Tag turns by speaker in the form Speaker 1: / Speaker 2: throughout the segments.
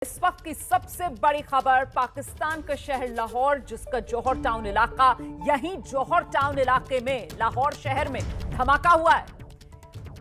Speaker 1: इस वक्त की सबसे बड़ी खबर पाकिस्तान का शहर लाहौर, जिसका जौहर टाउन इलाका, यहीं जौहर टाउन इलाके में लाहौर शहर में धमाका हुआ है।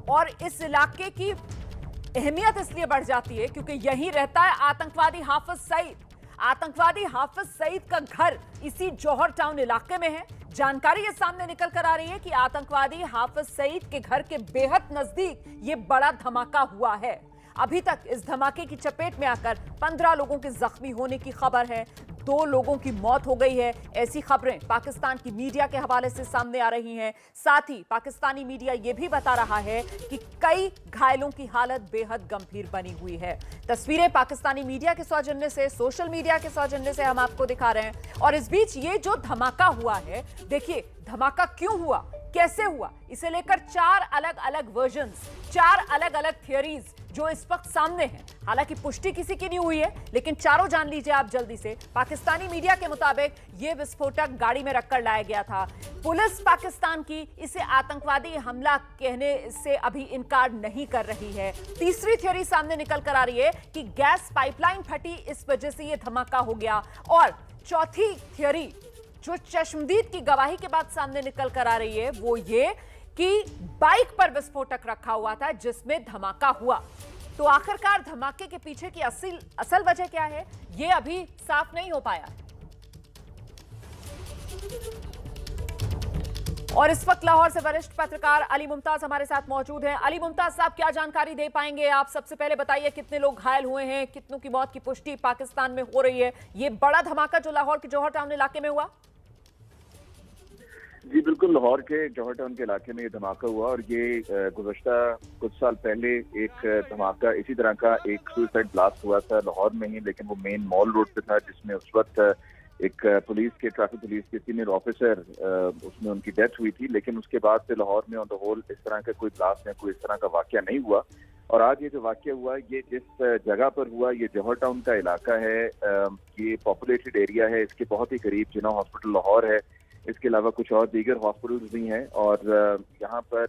Speaker 1: और इस इलाके की अहमियत इसलिए बढ़ जाती है क्योंकि यहीं रहता है आतंकवादी हाफिज सईद। आतंकवादी हाफिज सईद का घर इसी जौहर टाउन इलाके में है। जानकारी ये सामने निकल कर आ रही है कि आतंकवादी हाफिज सईद के घर के बेहद नजदीक ये बड़ा धमाका हुआ है। अभी तक इस धमाके की चपेट में आकर 15 लोगों के जख्मी होने की खबर है, 2 लोगों की मौत हो गई है। ऐसी खबरें पाकिस्तान की मीडिया के हवाले से सामने आ रही हैं। साथ ही पाकिस्तानी मीडिया यह भी बता रहा है कि कई घायलों की हालत बेहद गंभीर बनी हुई है। तस्वीरें पाकिस्तानी मीडिया के सौजन्य से, सोशल मीडिया के सौजन्य से हम आपको दिखा रहे हैं। और इस बीच ये जो धमाका हुआ है, देखिए धमाका क्यों हुआ, कैसे हुआ, इसे लेकर 4 अलग अलग वर्जन्स, 4 अलग अलग थियरीज जो इस वक्त सामने हैं। हालांकि पुष्टि किसी की नहीं हुई है, लेकिन चारों जान लीजिए आप जल्दी से। पाकिस्तानी मीडिया के मुताबिक यह विस्फोटक गाड़ी में रखकर लाया गया था। पुलिस पाकिस्तान की इसे आतंकवादी हमला कहने से अभी इनकार नहीं कर रही है। तीसरी थ्योरी सामने निकल कर आ रही है कि गैस पाइपलाइन फटी, इस वजह से यह धमाका हो गया। और चौथी थ्योरी जो चश्मदीद की गवाही के बाद सामने निकल कर आ रही है वो ये कि बाइक पर विस्फोटक रखा हुआ था जिसमें धमाका हुआ। तो आखिरकार धमाके के पीछे की असल वजह क्या है, यह अभी साफ नहीं हो पाया है। और इस वक्त लाहौर से वरिष्ठ पत्रकार अली मुमताज हमारे साथ मौजूद हैं। अली मुमताज साहब, क्या जानकारी दे पाएंगे आप? सबसे पहले बताइए कितने लोग घायल हुए हैं, कितनों की मौत की पुष्टि पाकिस्तान में हो रही है? ये बड़ा धमाका जो लाहौर के जौहर टाउन इलाके में हुआ।
Speaker 2: जी बिल्कुल, लाहौर के जौहर टाउन के इलाके में ये धमाका हुआ। और ये गुज़श्ता कुछ साल पहले एक धमाका इसी तरह का, एक सुसाइड ब्लास्ट हुआ था लाहौर में ही, लेकिन वो मेन मॉल रोड पे था, जिसमें उस वक्त एक ट्रैफिक पुलिस के सीनियर ऑफिसर, उसमें उनकी डेथ हुई थी। लेकिन उसके बाद से लाहौर में ऑन द होल इस तरह का कोई ब्लास्ट या कोई इस तरह का वाकया नहीं हुआ। और आज ये जो वाकया हुआ, ये जिस जगह पर हुआ, ये जौहर टाउन का इलाका है, ये पॉपुलेटेड एरिया है, इसके बहुत ही करीब जिन्ना हॉस्पिटल लाहौर है। इसके अलावा कुछ और दीगर हॉस्पिटल्स भी हैं। और यहाँ पर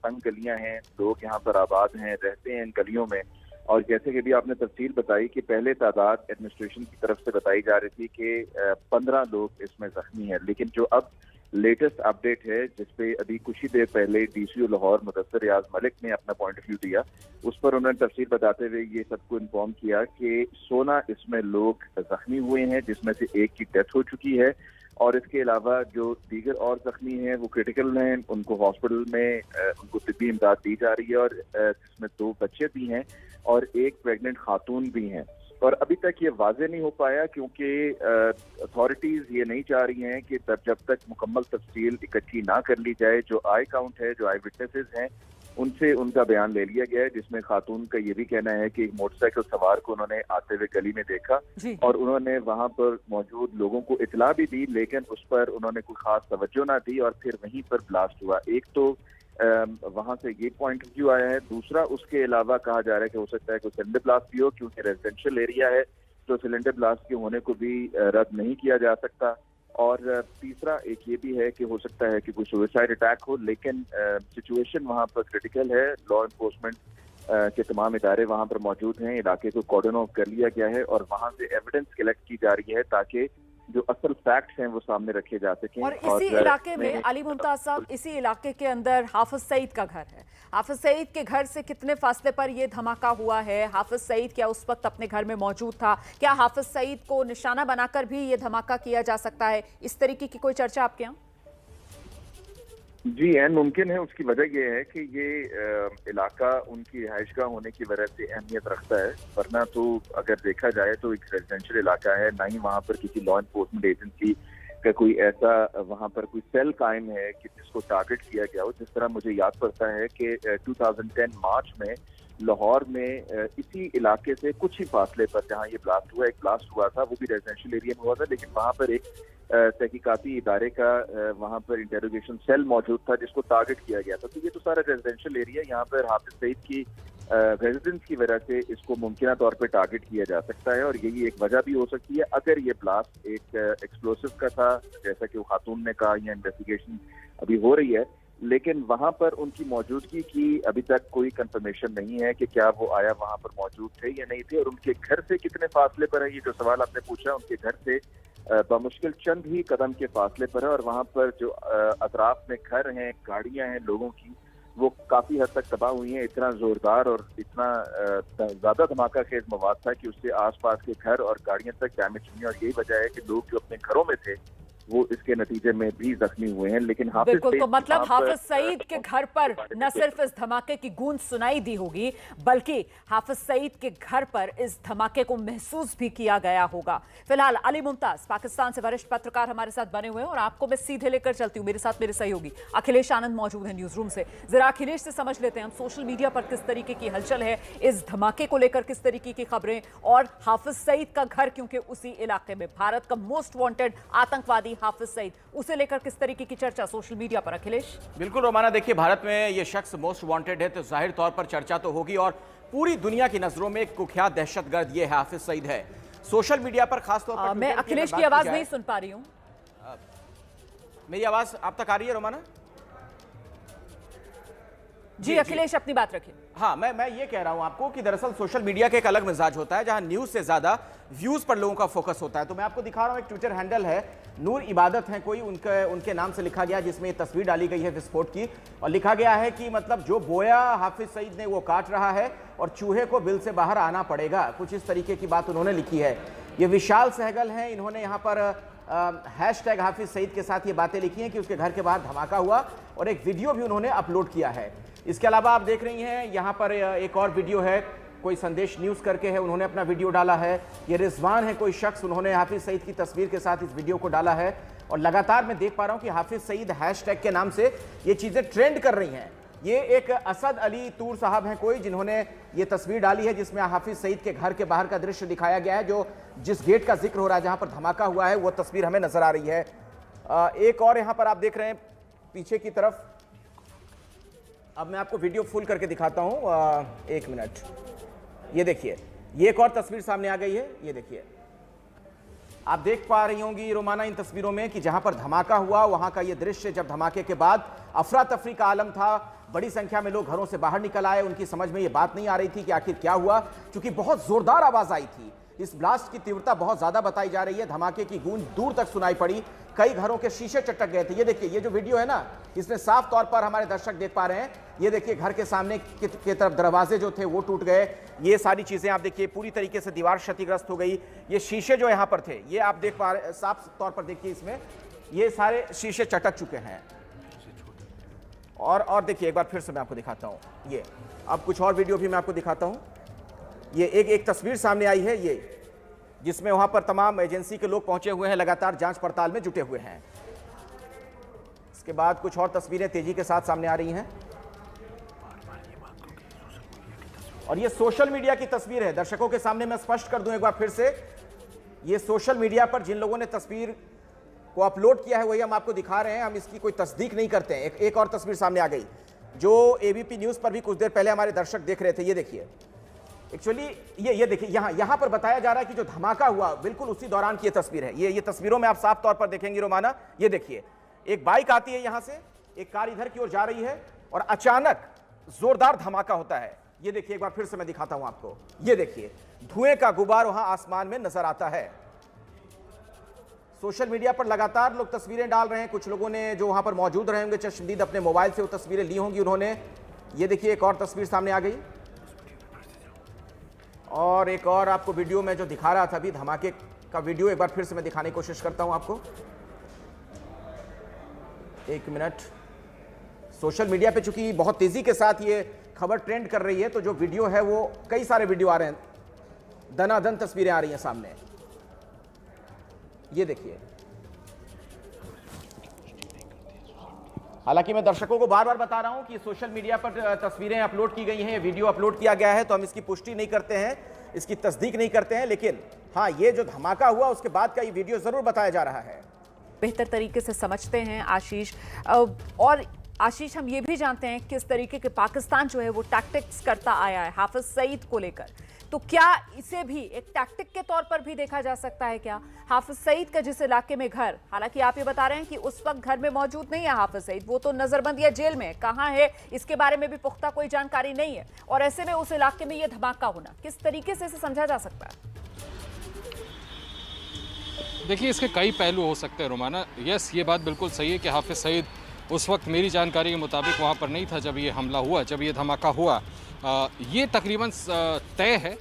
Speaker 2: तंग गलियां हैं, लोग यहाँ पर आबाद हैं, रहते हैं इन गलियों में। और जैसे कि भी आपने तफसील बताई कि पहले तादाद एडमिनिस्ट्रेशन की तरफ से बताई जा रही थी कि 15 लोग इसमें जख्मी हैं, लेकिन जो अब लेटेस्ट अपडेट है, जिसपे अभी कुछ ही देर पहले डीसीओ लाहौर मुदस्सिर रियाज मलिक ने अपना पॉइंट ऑफ व्यू दिया, उस पर उन्होंने तफसील बताते हुए ये सबको इन्फॉर्म किया कि 16 इसमें लोग जख्मी हुए हैं, जिसमें से एक की डेथ हो चुकी है। और इसके अलावा जो दीगर और जख्मी हैं वो क्रिटिकल हैं, उनको हॉस्पिटल में उनको तिब्बी इमदाद दी जा रही है। और जिसमें 2 बच्चे भी हैं और एक प्रेग्नेंट खातून भी हैं। और अभी तक ये वाजे नहीं हो पाया क्योंकि अथॉरिटीज ये नहीं चाह रही हैं कि जब तक मुकम्मल तफसील इकट्ठी ना कर ली जाए। जो आई काउंट है, जो आई विटनेसेस हैं, उनसे उनका बयान ले लिया गया है, जिसमें खातून का ये भी कहना है कि एक मोटरसाइकिल सवार को उन्होंने आते हुए गली में देखा और उन्होंने वहां पर मौजूद लोगों को इतला भी दी, लेकिन उस पर उन्होंने कोई खास तवज्जो ना दी और फिर वहीं पर ब्लास्ट हुआ। एक तो वहां से ये पॉइंट ऑफ व्यू आया है। दूसरा, उसके अलावा कहा जा रहा है कि हो सकता है कि सिलेंडर ब्लास्ट भी हो, क्योंकि रेजिडेंशियल एरिया है तो सिलेंडर ब्लास्ट के होने को भी रद्द नहीं किया जा सकता। और तीसरा एक ये भी है कि हो सकता है कि कोई सुसाइड अटैक हो, लेकिन सिचुएशन वहाँ पर क्रिटिकल है। लॉ एनफोर्समेंट के तमाम इदारे वहाँ पर मौजूद हैं, इलाके को कॉर्डन ऑफ कर लिया गया है और वहाँ से एविडेंस कलेक्ट की जा रही है ताकि जो असल फैक्ट्स हैं वो सामने रखे जा सकें।
Speaker 1: और इसी इलाके में अली मुमताज साहब, इसी इलाके के अंदर हाफिज सईद का घर है। हाफिज सईद के घर से कितने फासले पर यह धमाका हुआ है? हाफिज सईद क्या उस वक्त अपने घर में मौजूद था? क्या हाफिज सईद को निशाना बनाकर भी ये धमाका किया जा सकता है? इस तरीके की कोई चर्चा आपके यहाँ?
Speaker 2: जी ऐन मुमकिन है। उसकी वजह यह है कि ये इलाका उनकी रिहाइशगाह होने की वजह से अहमियत रखता है, वरना तो अगर देखा जाए तो एक रेजिडेंशियल इलाका है, ना ही वहाँ पर किसी लॉ एनफोर्समेंट एजेंसी का कोई ऐसा वहाँ पर कोई सेल कायम है कि जिसको टारगेट किया गया हो। जिस तरह मुझे याद पड़ता है कि 2010 मार्च में लाहौर में इसी इलाके से कुछ ही फासले पर जहाँ ये ब्लास्ट हुआ, एक ब्लास्ट हुआ था, वो भी रेजिडेंशियल एरिया में हुआ था, लेकिन वहाँ पर एक तहकीकाती इदारे का वहाँ पर इंटेरोगेशन सेल मौजूद था जिसको टारगेट किया गया था। तो ये तो सारा रेजिडेंशियल एरिया, यहाँ पर हाफिज सईद की रेजिडेंस की वजह से इसको मुमकिन तौर पे टारगेट किया जा सकता है। और यही एक वजह भी हो सकती है अगर ये ब्लास्ट एक एक्सप्लोसिव का था, जैसा कि वो खातून ने कहा, या इन्वेस्टिगेशन अभी हो रही है। लेकिन वहां पर उनकी मौजूदगी की अभी तक कोई कंफर्मेशन नहीं है कि क्या वो आया वहां पर मौजूद थे या नहीं थे, और उनके घर से कितने फासले पर है। ये जो सवाल आपने पूछा, उनके घर से बमुश्किल चंद ही कदम के फासले पर है, और वहां पर जो अतराफ में घर हैं, गाड़ियां हैं लोगों की, वो काफी हद तक तबाह हुई हैं। इतना जोरदार और इतना ज्यादा धमाका खेज मवाद था कि उससे आसपास के घर और गाड़ियां तक डैमेज हुई, और यही वजह है कि लोग जो अपने घरों में थे वो इसके नतीजे में भी जख्मी हुए हैं। लेकिन
Speaker 1: बिल्कुल, तो मतलब हाफिज सईद के घर पर न सिर्फ इस धमाके की गूंज सुनाई दी होगी, बल्कि हाफिज सईद के घर पर इस धमाके को महसूस भी किया गया होगा। फिलहाल अली मुमताज पाकिस्तान से वरिष्ठ पत्रकार हमारे साथ बने हुए हैं, और आपको मैं सीधे लेकर चलती हूँ। मेरे साथ मेरे सहयोगी अखिलेश आनंद मौजूद है न्यूज रूम से। जरा अखिलेश से समझ लेते हैं हम सोशल मीडिया पर किस तरीके की हलचल है, इस धमाके को लेकर किस तरीके की खबरें, और हाफिज सईद का घर क्योंकि उसी इलाके में, भारत का मोस्ट वांटेड आतंकवादी हाफिज सईद, उसे लेकर किस तरीके की चर्चा सोशल मीडिया पर अखिलेश?
Speaker 3: बिल्कुल रोमाना, देखिए भारत में ये शख्स मोस्ट वांटेड है तो जाहिर तौर पर चर्चा तो होगी, और पूरी दुनिया की नजरों में एक कुख्यात दहशतगर्द ये हाफिज सईद है। सोशल मीडिया पर खासतौर पर
Speaker 1: मैं अखिलेश की आवाज नहीं सुन पा रही हूं।
Speaker 3: मेरी आवाज आप तक आ रही है रोमाना?
Speaker 1: जी अखिलेश अपनी बात रखिए।
Speaker 3: हाँ, मैं ये कह रहा हूं आपको कि दरअसल सोशल मीडिया का एक अलग मिजाज होता है, जहां न्यूज से ज्यादा व्यूज पर लोगों का फोकस होता है। तो मैं आपको दिखा रहा हूं, एक ट्विटर हैंडल है, नूर इबादत है कोई, उनके नाम से लिखा गया, जिसमें तस्वीर डाली गई है विस्फोट की, और लिखा गया है कि मतलब जो बोया हाफिज सईद ने वो काट रहा है और चूहे को बिल से बाहर आना पड़ेगा। कुछ इस तरीके की बात उन्होंने लिखी है। ये विशाल सहगल हैं, इन्होंने यहाँ पर हैशटैग हाफिज सईद के साथ ये बातें लिखी हैं कि उसके घर के बाहर धमाका हुआ, और एक वीडियो भी उन्होंने अपलोड किया है। इसके अलावा आप देख रही हैं यहाँ पर एक और वीडियो है, कोई संदेश न्यूज़ करके है, उन्होंने अपना वीडियो डाला है। ये रिजवान है कोई शख्स, उन्होंने हाफिज सईद की तस्वीर के साथ इस वीडियो को डाला है, और लगातार मैं देख पा रहा हूँ कि हाफिज सईद हैशटैग के नाम से ये चीज़ें ट्रेंड कर रही हैं। ये एक असद अली तूर साहब हैं कोई, जिन्होंने ये तस्वीर डाली है जिसमें हाफिज सईद के घर के बाहर का दृश्य दिखाया गया है, जो जिस गेट का जिक्र हो रहा है जहाँ पर धमाका हुआ है वो तस्वीर हमें नजर आ रही है। एक और यहाँ पर आप देख रहे हैं पीछे की तरफ, अब मैं आपको वीडियो फुल करके दिखाता हूं, एक मिनट। ये देखिए, ये एक और तस्वीर सामने आ गई है, ये देखिए, आप देख पा रही होंगी रोमाना इन तस्वीरों में कि जहां पर धमाका हुआ वहां का ये दृश्य, जब धमाके के बाद अफरा तफरी का आलम था, बड़ी संख्या में लोग घरों से बाहर निकल आए। उनकी समझ में ये बात नहीं आ रही थी कि आखिर क्या हुआ, क्योंकि बहुत जोरदार आवाज आई थी। इस ब्लास्ट की तीव्रता बहुत ज्यादा बताई जा रही है, धमाके की गूंज दूर तक सुनाई पड़ी, कई घरों के शीशे चटक गए थे। ये देखिए, ये जो वीडियो है ना, इसमें साफ तौर पर हमारे दर्शक देख पा रहे हैं, ये देखिए घर के सामने की तरफ दरवाजे जो थे वो टूट गए। ये सारी चीजें आप देखिए, पूरी तरीके से दीवार क्षतिग्रस्त हो गई। ये शीशे जो यहाँ पर थे, ये आप देख पा रहे, साफ तौर पर देखिए, इसमें ये सारे शीशे चटक चुके हैं। और देखिए, एक बार फिर से मैं आपको दिखाता हूँ, ये अब कुछ और वीडियो भी मैं आपको दिखाता हूँ। ये एक तस्वीर सामने आई है, ये जिसमें वहां पर तमाम एजेंसी के लोग पहुंचे हुए हैं, लगातार जांच पड़ताल में जुटे हुए हैं। इसके बाद कुछ और तस्वीरें तेजी के साथ सामने आ रही हैं, और ये सोशल मीडिया की तस्वीर है। दर्शकों के सामने मैं स्पष्ट कर दूं एक बार फिर से, ये सोशल मीडिया पर जिन लोगों ने तस्वीर को अपलोड किया है वही हम आपको दिखा रहे हैं, हम इसकी कोई तस्दीक नहीं करते हैं। एक और तस्वीर सामने आ गई जो एबीपी न्यूज पर भी कुछ देर पहले हमारे दर्शक देख रहे थे। ये देखिए, एक्चुअली ये देखिए, यहां पर बताया जा रहा है कि जो धमाका हुआ बिल्कुल उसी दौरान की ये तस्वीर है। ये तस्वीरों में आप साफ तौर पर देखेंगे रोमाना, ये देखिए, एक बाइक आती है यहां से, एक कार इधर की ओर जा रही है, और अचानक जोरदार धमाका होता है। ये देखिए, एक बार फिर से मैं दिखाता हूं आपको, ये देखिए, धुएं का गुबार वहां आसमान में नजर आता है। सोशल मीडिया पर लगातार लोग तस्वीरें डाल रहे हैं। कुछ लोगों ने जो वहां पर मौजूद रहे होंगे चश्मदीद, अपने मोबाइल से वो तस्वीरें ली होंगी उन्होंने। ये देखिए, एक और तस्वीर सामने आ गई, और एक और आपको वीडियो में जो दिखा रहा था अभी, धमाके का वीडियो एक बार फिर से मैं दिखाने की कोशिश करता हूं आपको, एक मिनट। सोशल मीडिया पे चूंकि बहुत तेजी के साथ ये खबर ट्रेंड कर रही है, तो जो वीडियो है वो कई सारे वीडियो आ रहे हैं, दनादन तस्वीरें आ रही हैं सामने। ये देखिए, हालांकि मैं दर्शकों को बार बार बता रहा हूं कि सोशल मीडिया पर तस्वीरें अपलोड की गई हैं, वीडियो अपलोड किया गया है, तो हम इसकी पुष्टि नहीं करते हैं, इसकी तस्दीक नहीं करते हैं, लेकिन हाँ, ये जो धमाका हुआ उसके बाद का ये वीडियो जरूर बताया जा रहा है।
Speaker 1: बेहतर तरीके से समझते हैं आशीष। और आशीष, हम ये भी जानते हैं किस तरीके के पाकिस्तान जो है वो टैक्टिक्स करता आया है हाफिज सईद को लेकर। तो क्या इसे भी एक टैक्टिक के तौर पर भी देखा जा सकता है क्या? हाफिज सईद का जिस इलाके में घर, हालांकि आप ये बता रहे हैं कि उस वक्त घर में मौजूद नहीं है हाफिज सईद, वो तो नजरबंद या जेल में, कहां है इसके बारे में भी पुख्ता कोई जानकारी नहीं है, और ऐसे में उस इलाके में यह धमाका होना किस तरीके से इसे समझा जा सकता है?
Speaker 4: देखिए, इसके कई पहलू हो सकते हैं रोमाना। यस, ये बात बिल्कुल सही है कि हाफिज सईद उस वक्त मेरी जानकारी के मुताबिक वहाँ पर नहीं था जब ये हमला हुआ, जब ये धमाका हुआ। ये तकरीबन तय है,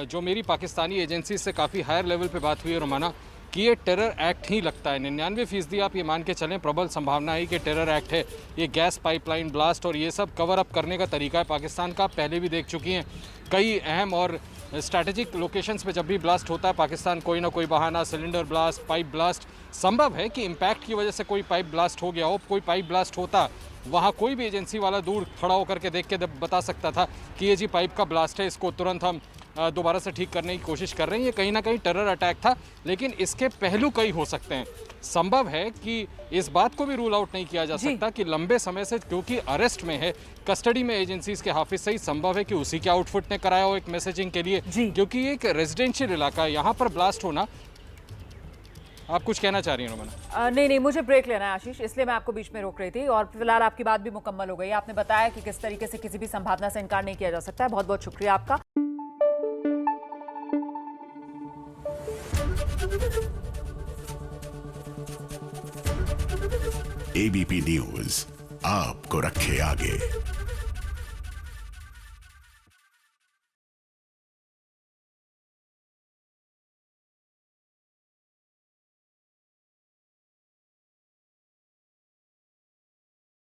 Speaker 4: जो मेरी पाकिस्तानी एजेंसी से काफ़ी हायर लेवल पे बात हुई है रोमाना, कि ये टेरर एक्ट ही लगता है। 99% आप ये मान के चलें, प्रबल संभावना है कि टेरर एक्ट है। ये गैस पाइपलाइन ब्लास्ट और ये सब कवर अप करने का तरीका है पाकिस्तान का, पहले भी देख चुकी हैं। कई अहम और स्ट्रैटेजिक लोकेशंस पे जब भी ब्लास्ट होता है पाकिस्तान कोई ना कोई बहाना, सिलेंडर ब्लास्ट, पाइप ब्लास्ट, संभव है कि इम्पैक्ट की वजह से कोई पाइप ब्लास्ट हो गया हो। कोई पाइप ब्लास्ट होता, वहाँ कोई भी एजेंसी वाला दूर खड़ा होकर के देख के बता सकता था कि ये जी पाइप का ब्लास्ट है, इसको तुरंत हम दोबारा से ठीक करने की कोशिश कर रहे हैं। ये कहीं ना कहीं टेरर अटैक था, लेकिन इसके पहलू कई हो सकते हैं। संभव है कि इस बात को भी रूल आउट नहीं किया जा सकता कि लंबे समय से, क्योंकि अरेस्ट में है, कस्टडी में एजेंसीज के हाफिज सईद, संभव है कि उसी के आउटफिट ने कराया हो एक मैसेजिंग के लिए, क्योंकि एक रेजिडेंशियल इलाका है, यहाँ पर ब्लास्ट होना। आप कुछ कहना चाह रही हैं रोमाना?
Speaker 1: नहीं, मुझे ब्रेक लेना है आशीष, इसलिए मैं आपको बीच में रोक रही थी, और फिलहाल आपकी बात भी मुकम्मल हो गई। आपने बताया कि किस तरीके से किसी भी संभावना से इनकार नहीं किया जा सकता है। बहुत बहुत शुक्रिया आपका।
Speaker 5: एबीपी न्यूज आपको रखे आगे।